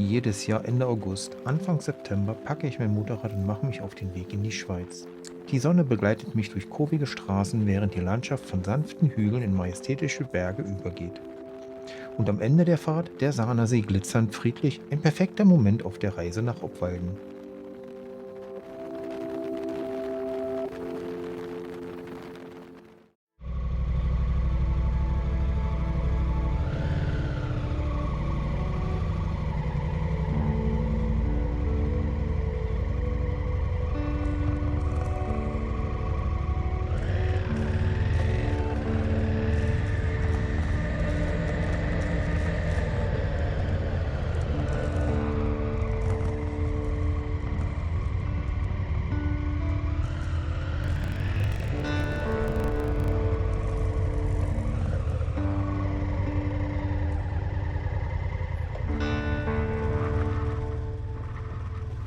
jedes Jahr Ende August, Anfang September packe ich mein Motorrad und mache mich auf den Weg in die Schweiz. Die Sonne begleitet mich durch kurvige Straßen, während die Landschaft von sanften Hügeln in majestätische Berge übergeht. Und am Ende der Fahrt der Saanersee glitzernd friedlich, ein perfekter Moment auf der Reise nach Obwalden.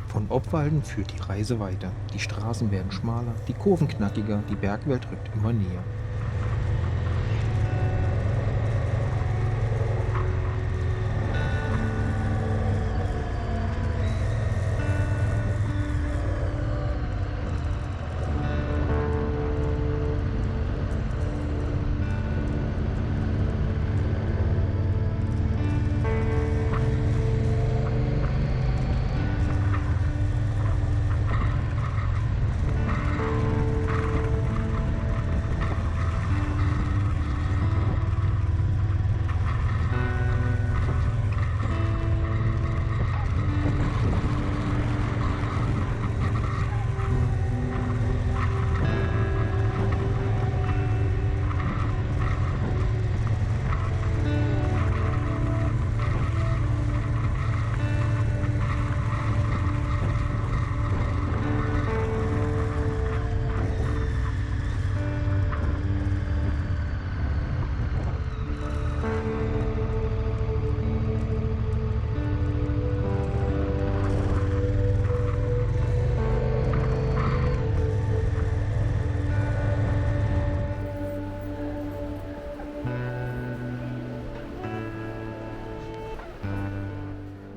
Von Obwalden führt die Reise weiter. Die Straßen werden schmaler, die Kurven knackiger, die Bergwelt rückt immer näher.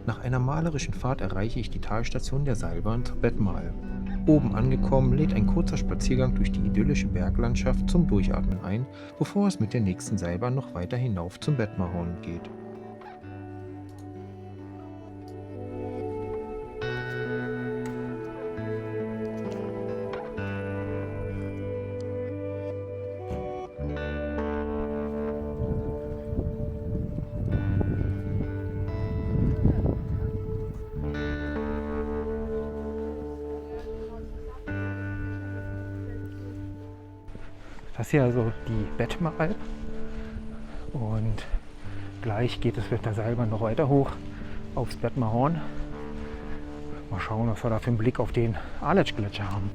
Nach einer malerischen Fahrt erreiche ich die Talstation der Seilbahn zur Bettmar. Oben angekommen, lädt ein kurzer Spaziergang durch die idyllische Berglandschaft zum Durchatmen ein, bevor es mit der nächsten Seilbahn noch weiter hinauf zum Bettmarhorn geht. Das hier also die Bettmaralp und gleich geht es mit der Seilbahn noch weiter hoch aufs Bettmarhorn. Mal schauen, was wir da für einen Blick auf den Aletsch-Gletscher haben.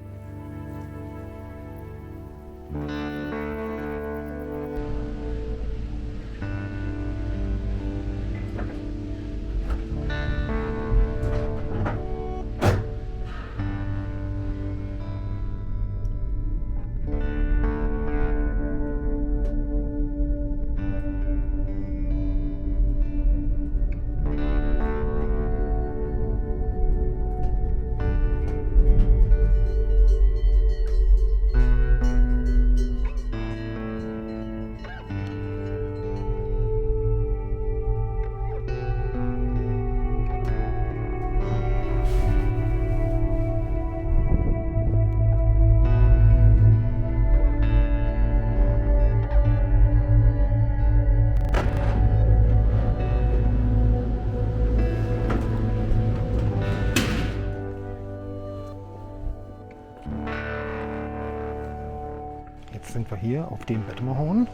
Jetzt sind wir hier auf dem Bettmarhorn,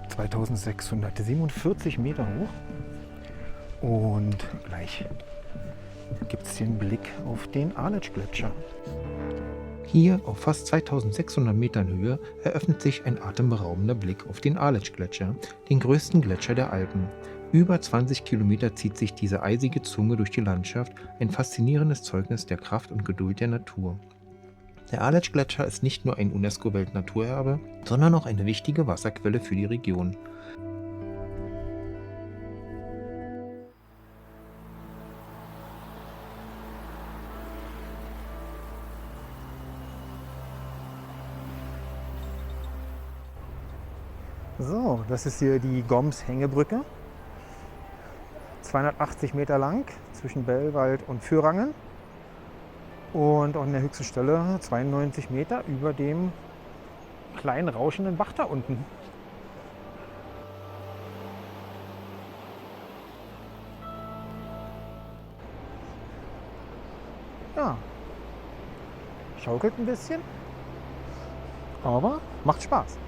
2647 Meter hoch, und gleich gibt es den Blick auf den Aletsch-Gletscher. Hier auf fast 2600 Metern Höhe eröffnet sich ein atemberaubender Blick auf den Aletsch-Gletscher, den größten Gletscher der Alpen. Über 20 Kilometer zieht sich diese eisige Zunge durch die Landschaft, ein faszinierendes Zeugnis der Kraft und Geduld der Natur. Der Aletsch-Gletscher ist nicht nur ein UNESCO-Weltnaturerbe, sondern auch eine wichtige Wasserquelle für die Region. So, das ist hier die Goms-Hängebrücke. 280 Meter lang zwischen Bellwald und Führangen. Und an der höchsten Stelle 92 Meter über dem kleinen rauschenden Bach da unten. Ja, schaukelt ein bisschen, aber macht Spaß.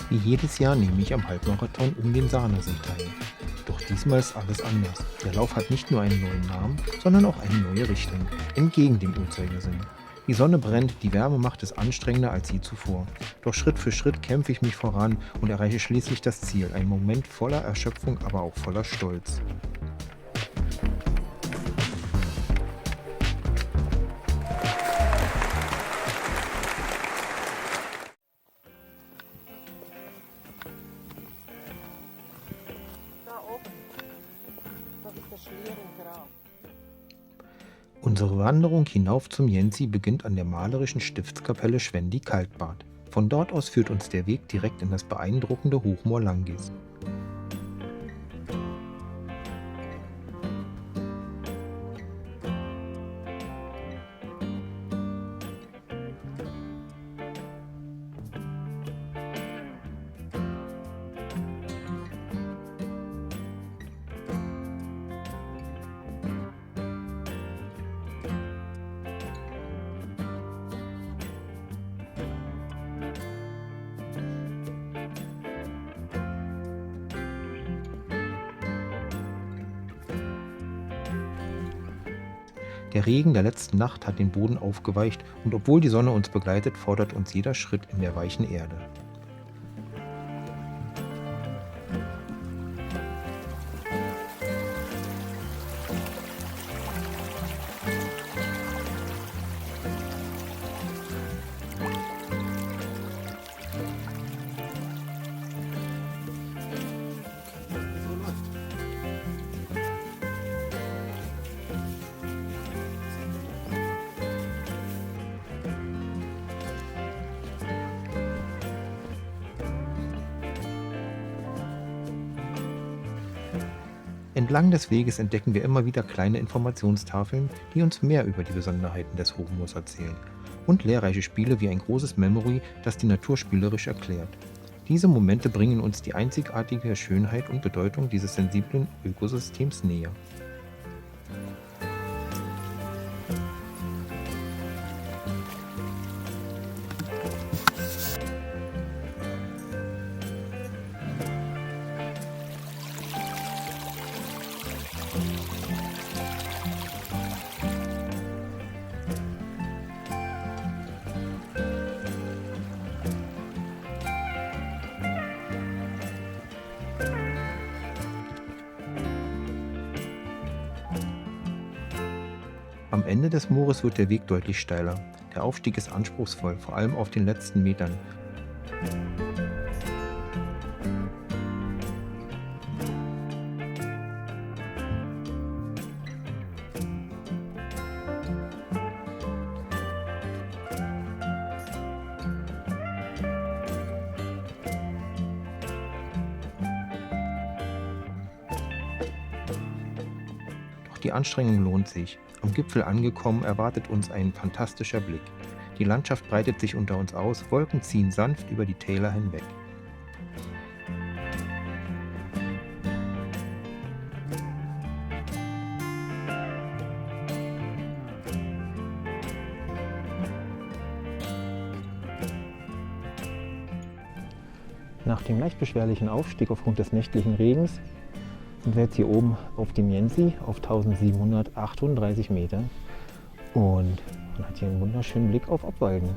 Wie jedes Jahr nehme ich am Halbmarathon um den Sahnersee teil. Doch diesmal ist alles anders. Der Lauf hat nicht nur einen neuen Namen, sondern auch eine neue Richtung, entgegen dem Uhrzeigersinn. Die Sonne brennt, die Wärme macht es anstrengender als je zuvor. Doch Schritt für Schritt kämpfe ich mich voran und erreiche schließlich das Ziel. Ein Moment voller Erschöpfung, aber auch voller Stolz. Da oben, das ist der Schlierengrab. Unsere Wanderung hinauf zum Jensi beginnt an der malerischen Stiftskapelle Schwendi-Kaltbad. Von dort aus führt uns der Weg direkt in das beeindruckende Hochmoor Langis. Der Regen der letzten Nacht hat den Boden aufgeweicht und obwohl die Sonne uns begleitet, fordert uns jeder Schritt in der weichen Erde. Entlang des Weges entdecken wir immer wieder kleine Informationstafeln, die uns mehr über die Besonderheiten des Hochmoors erzählen. Und lehrreiche Spiele wie ein großes Memory, das die Natur spielerisch erklärt. Diese Momente bringen uns die einzigartige Schönheit und Bedeutung dieses sensiblen Ökosystems näher. Am Ende des Moores wird der Weg deutlich steiler. Der Aufstieg ist anspruchsvoll, vor allem auf den letzten Metern. Doch die Anstrengung lohnt sich. Am Gipfel angekommen erwartet uns ein fantastischer Blick. Die Landschaft breitet sich unter uns aus, Wolken ziehen sanft über die Täler hinweg. Nach dem leicht beschwerlichen Aufstieg aufgrund des nächtlichen Regens sind wir jetzt hier oben auf dem Jensi auf 1738 Meter und man hat hier einen wunderschönen Blick auf Obwalden.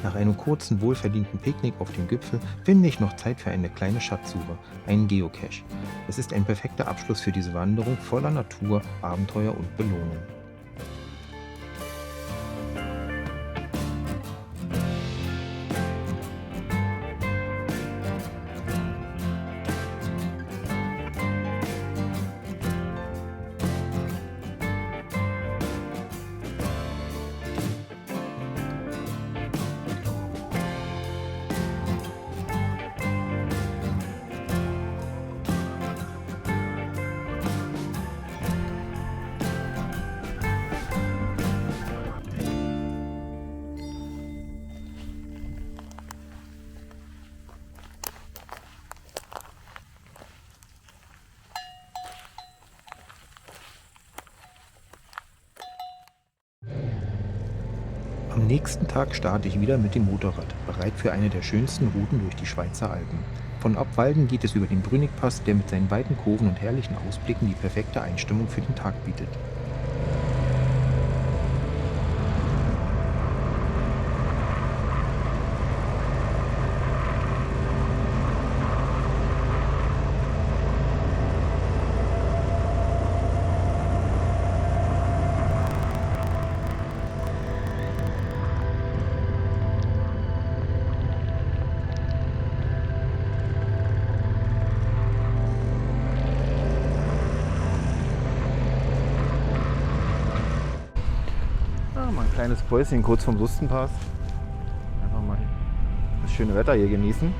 Nach einem kurzen, wohlverdienten Picknick auf dem Gipfel finde ich noch Zeit für eine kleine Schatzsuche, einen Geocache. Es ist ein perfekter Abschluss für diese Wanderung voller Natur, Abenteuer und Belohnung. Am nächsten Tag starte ich wieder mit dem Motorrad, bereit für eine der schönsten Routen durch die Schweizer Alpen. Von Obwalden geht es über den Brünnigpass, der mit seinen weiten Kurven und herrlichen Ausblicken die perfekte Einstimmung für den Tag bietet. Mal ein kleines Päuschen kurz vom Sustenpass. Einfach mal das schöne Wetter hier genießen.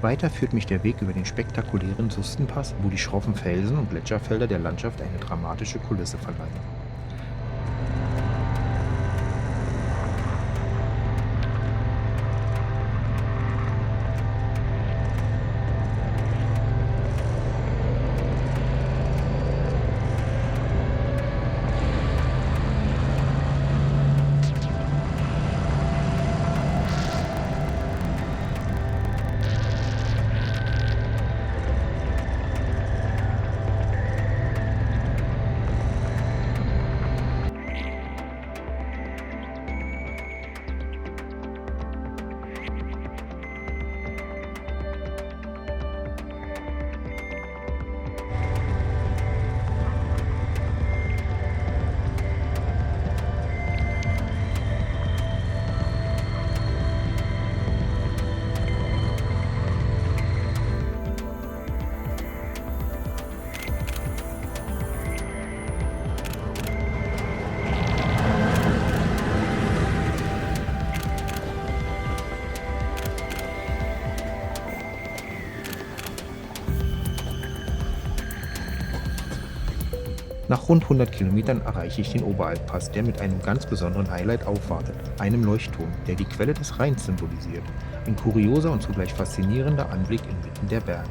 Weiter führt mich der Weg über den spektakulären Sustenpass, wo die schroffen Felsen und Gletscherfelder der Landschaft eine dramatische Kulisse verleihen. Nach rund 100 Kilometern erreiche ich den Oberalppass, der mit einem ganz besonderen Highlight aufwartet, einem Leuchtturm, der die Quelle des Rheins symbolisiert. Ein kurioser und zugleich faszinierender Anblick inmitten der Berge.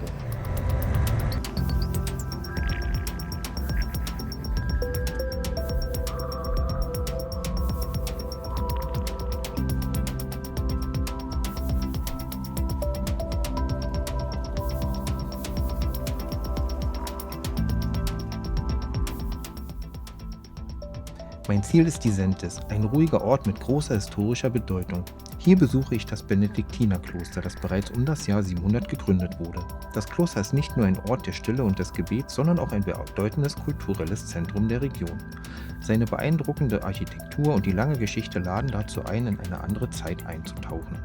Mein Ziel ist die Sentis, ein ruhiger Ort mit großer historischer Bedeutung. Hier besuche ich das Benediktinerkloster, das bereits um das Jahr 700 gegründet wurde. Das Kloster ist nicht nur ein Ort der Stille und des Gebets, sondern auch ein bedeutendes kulturelles Zentrum der Region. Seine beeindruckende Architektur und die lange Geschichte laden dazu ein, in eine andere Zeit einzutauchen.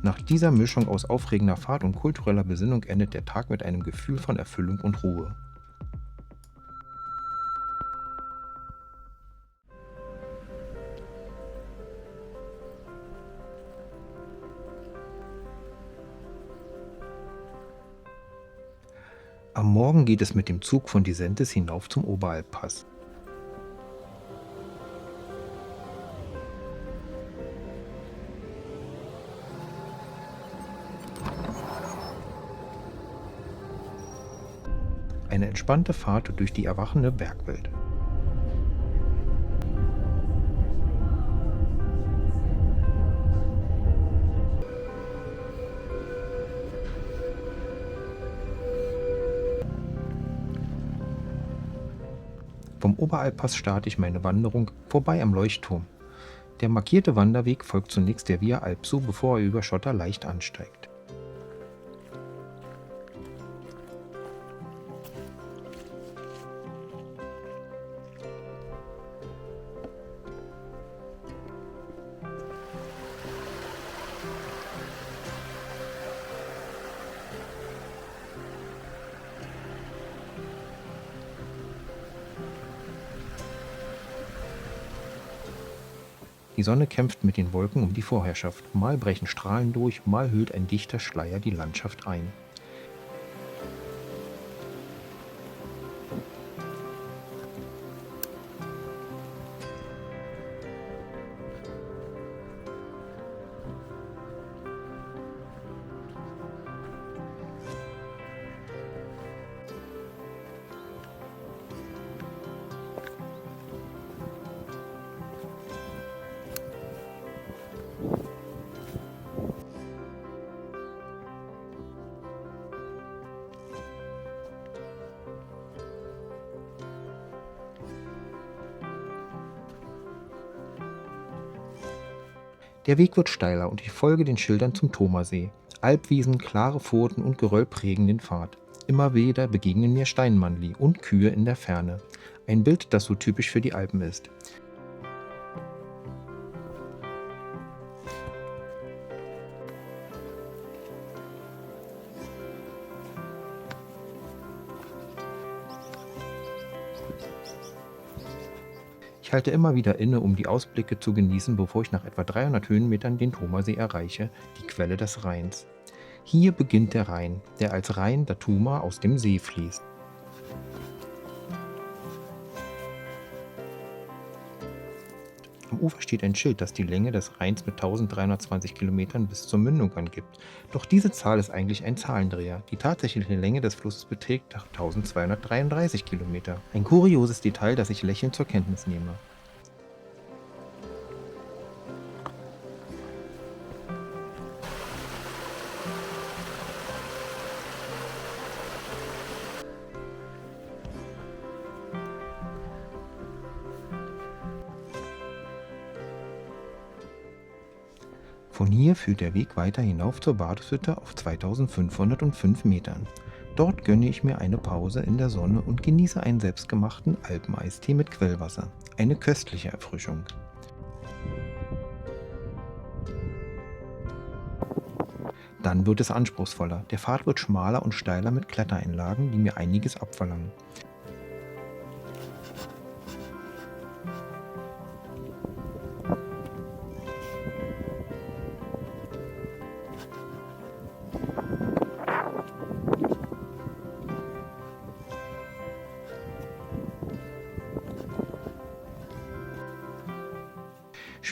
Nach dieser Mischung aus aufregender Fahrt und kultureller Besinnung endet der Tag mit einem Gefühl von Erfüllung und Ruhe. Am Morgen geht es mit dem Zug von Disentis hinauf zum Oberalppass. Eine entspannte Fahrt durch die erwachende Bergwelt. Vom Oberalppass starte ich meine Wanderung vorbei am Leuchtturm. Der markierte Wanderweg folgt zunächst der Via Alpsu, bevor er über Schotter leicht ansteigt. Die Sonne kämpft mit den Wolken um die Vorherrschaft. Mal brechen Strahlen durch, mal hüllt ein dichter Schleier die Landschaft ein. Der Weg wird steiler und ich folge den Schildern zum Thomasee. Alpwiesen, klare Pfoten und Geröll prägen den Pfad. Immer wieder begegnen mir Steinmannli und Kühe in der Ferne. Ein Bild, das so typisch für die Alpen ist. Ich halte immer wieder inne, um die Ausblicke zu genießen, bevor ich nach etwa 300 Höhenmetern den Thomasee erreiche, die Quelle des Rheins. Hier beginnt der Rhein, der als Rhein da Thuma aus dem See fließt. Am Ufer steht ein Schild, das die Länge des Rheins mit 1320 Kilometern bis zur Mündung angibt. Doch diese Zahl ist eigentlich ein Zahlendreher. Die tatsächliche Länge des Flusses beträgt 1233 Kilometer. Ein kurioses Detail, das ich lächelnd zur Kenntnis nehme. Von hier führt der Weg weiter hinauf zur Badeshütte auf 2505 Metern. Dort gönne ich mir eine Pause in der Sonne und genieße einen selbstgemachten Alpeneistee mit Quellwasser. Eine köstliche Erfrischung. Dann wird es anspruchsvoller. Der Pfad wird schmaler und steiler mit Klettereinlagen, die mir einiges abverlangen.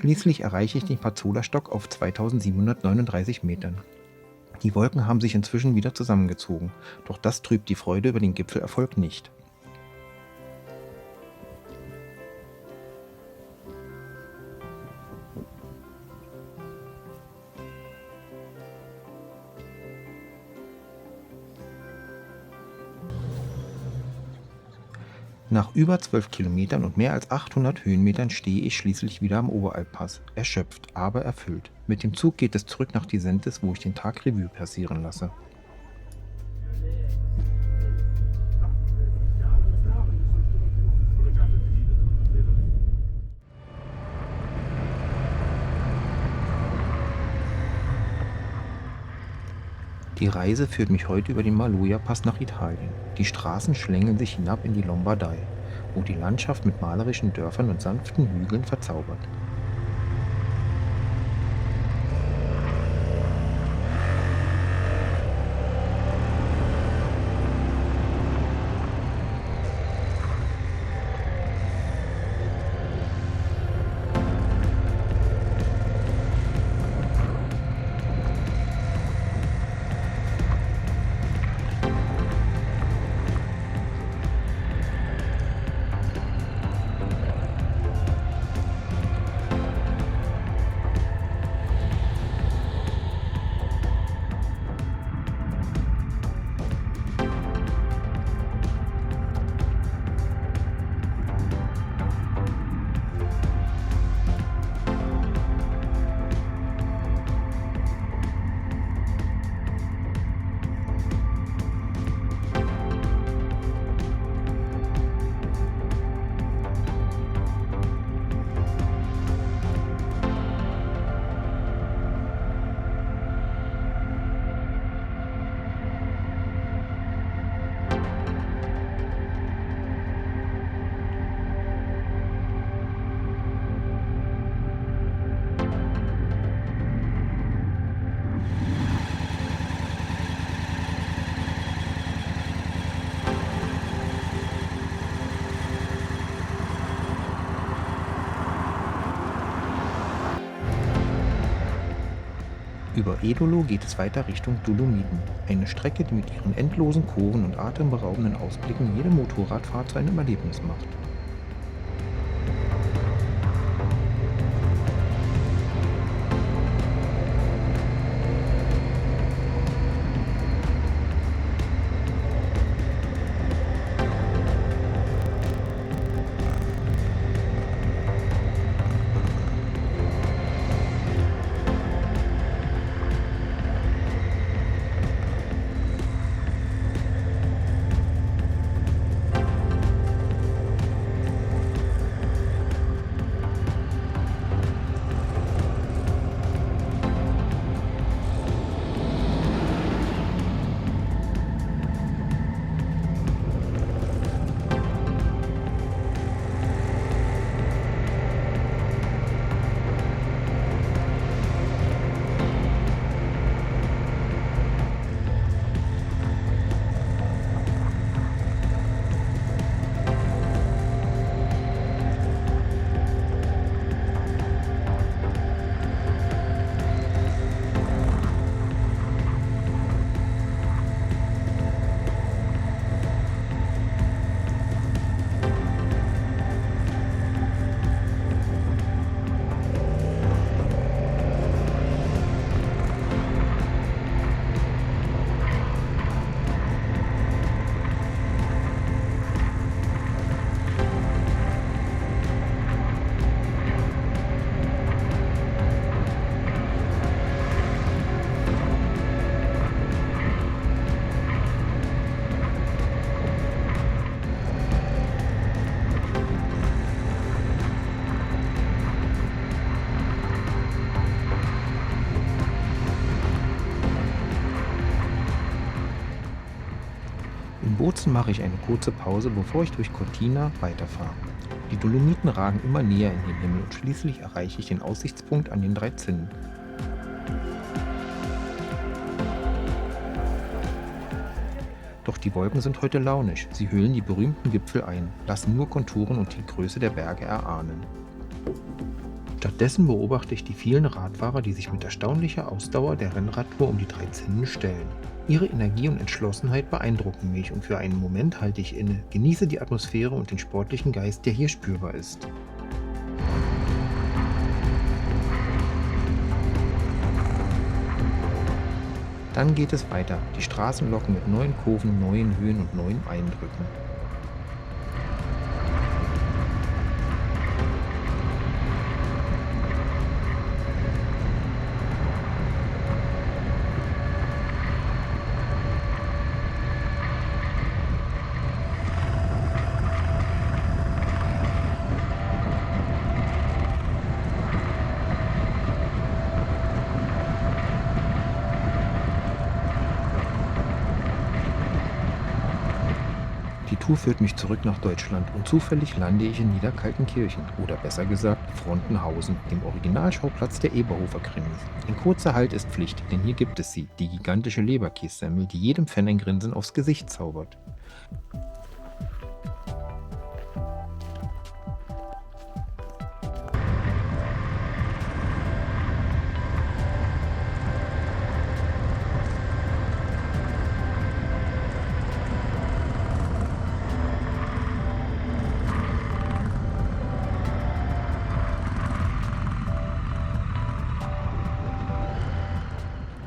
Schließlich erreiche ich den Pazzola-Stock auf 2739 Metern. Die Wolken haben sich inzwischen wieder zusammengezogen, doch das trübt die Freude über den Gipfelerfolg nicht. Nach über 12 Kilometern und mehr als 800 Höhenmetern stehe ich schließlich wieder am Oberalppass, erschöpft, aber erfüllt. Mit dem Zug geht es zurück nach Disentis, wo ich den Tag Revue passieren lasse. Die Reise führt mich heute über den Maloja-Pass nach Italien. Die Straßen schlängeln sich hinab in die Lombardei, wo die Landschaft mit malerischen Dörfern und sanften Hügeln verzaubert. Über Edolo geht es weiter Richtung Dolomiten, eine Strecke, die mit ihren endlosen Kurven und atemberaubenden Ausblicken jede Motorradfahrt zu einem Erlebnis macht. Bozen mache ich eine kurze Pause, bevor ich durch Cortina weiterfahre. Die Dolomiten ragen immer näher in den Himmel und schließlich erreiche ich den Aussichtspunkt an den 3 Zinnen. Doch die Wolken sind heute launisch. Sie hüllen die berühmten Gipfel ein, lassen nur Konturen und die Größe der Berge erahnen. Stattdessen beobachte ich die vielen Radfahrer, die sich mit erstaunlicher Ausdauer der Rennradtour um die 3 Zinnen stellen. Ihre Energie und Entschlossenheit beeindrucken mich und für einen Moment halte ich inne, genieße die Atmosphäre und den sportlichen Geist, der hier spürbar ist. Dann geht es weiter. Die Straßen locken mit neuen Kurven, neuen Höhen und neuen Eindrücken. Die Tour führt mich zurück nach Deutschland und zufällig lande ich in Niederkaltenkirchen oder besser gesagt Frontenhausen, dem Originalschauplatz der Eberhofer-Krimis. Ein kurzer Halt ist Pflicht, denn hier gibt es sie, die gigantische Leberkässemmel, die jedem Fan ein Grinsen aufs Gesicht zaubert.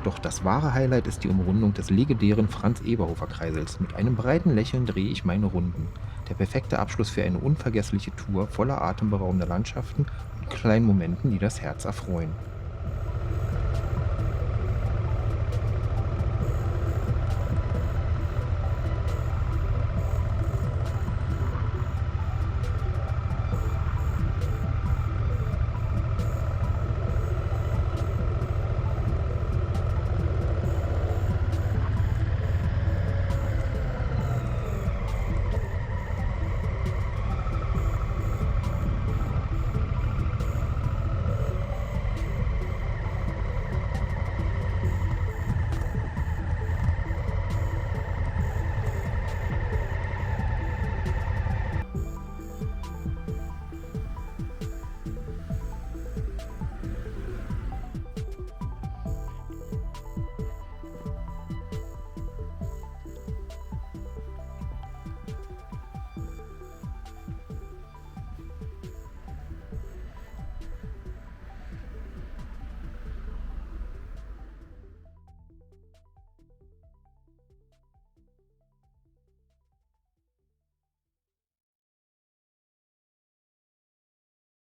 Doch das wahre Highlight ist die Umrundung des legendären Franz-Eberhofer-Kreisels. Mit einem breiten Lächeln drehe ich meine Runden. Der perfekte Abschluss für eine unvergessliche Tour voller atemberaubender Landschaften und kleinen Momenten, die das Herz erfreuen.